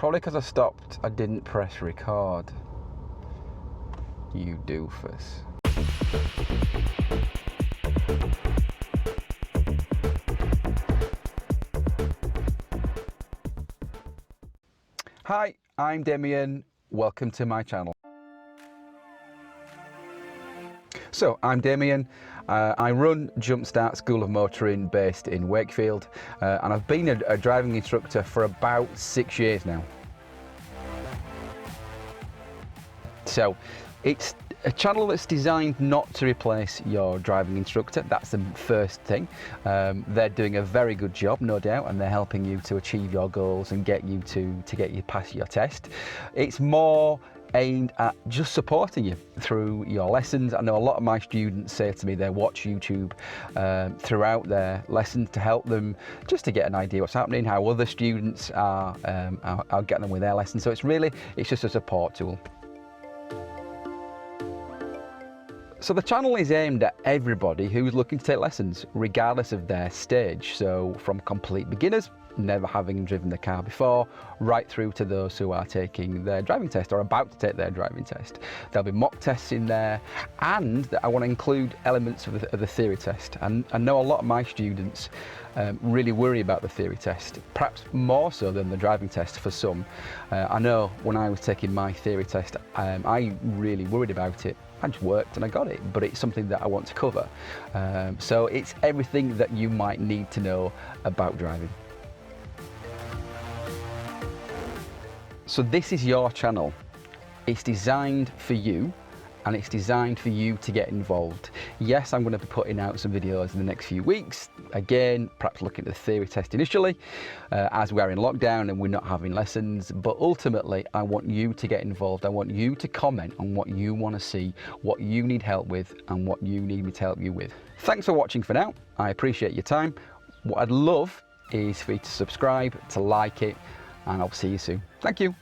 Probably because I didn't press record. You doofus. Hi, I'm Damion. Welcome to my channel. So, I'm Damion. I run JumpStart School of Motoring based in Wakefield, and I've been a driving instructor for about 6 years now. So, it's a channel that's designed not to replace your driving instructor. That's the first thing. They're doing a very good job, no doubt, and they're helping you to achieve your goals and get you to get you past your test. It's more aimed at just supporting you through your lessons. I know a lot of my students say to me they watch YouTube throughout their lessons to help them just to get an idea what's happening, how other students are getting on with their lessons. So it's just a support tool. So the channel is aimed at everybody who's looking to take lessons, regardless of their stage. So from complete beginners, never having driven the car before, right through to those who are taking their driving test or about to take their driving test. There'll be mock tests in there, and I want to include elements of the theory test. And I know a lot of my students really worry about the theory test, perhaps more so than the driving test for some. I know when I was taking my theory test, I really worried about it. I just worked and I got it, but it's something that I want to cover. So it's everything that you might need to know about driving. So this is your channel. It's designed for you, and it's designed for you to get involved. Yes, I'm going to be putting out some videos in the next few weeks. Again, perhaps looking at the theory test initially, as we are in lockdown and we're not having lessons. But ultimately, I want you to get involved. I want you to comment on what you want to see, what you need help with, and what you need me to help you with. Thanks for watching for now. I appreciate your time. What I'd love is for you to subscribe, to like it, and I'll see you soon. Thank you.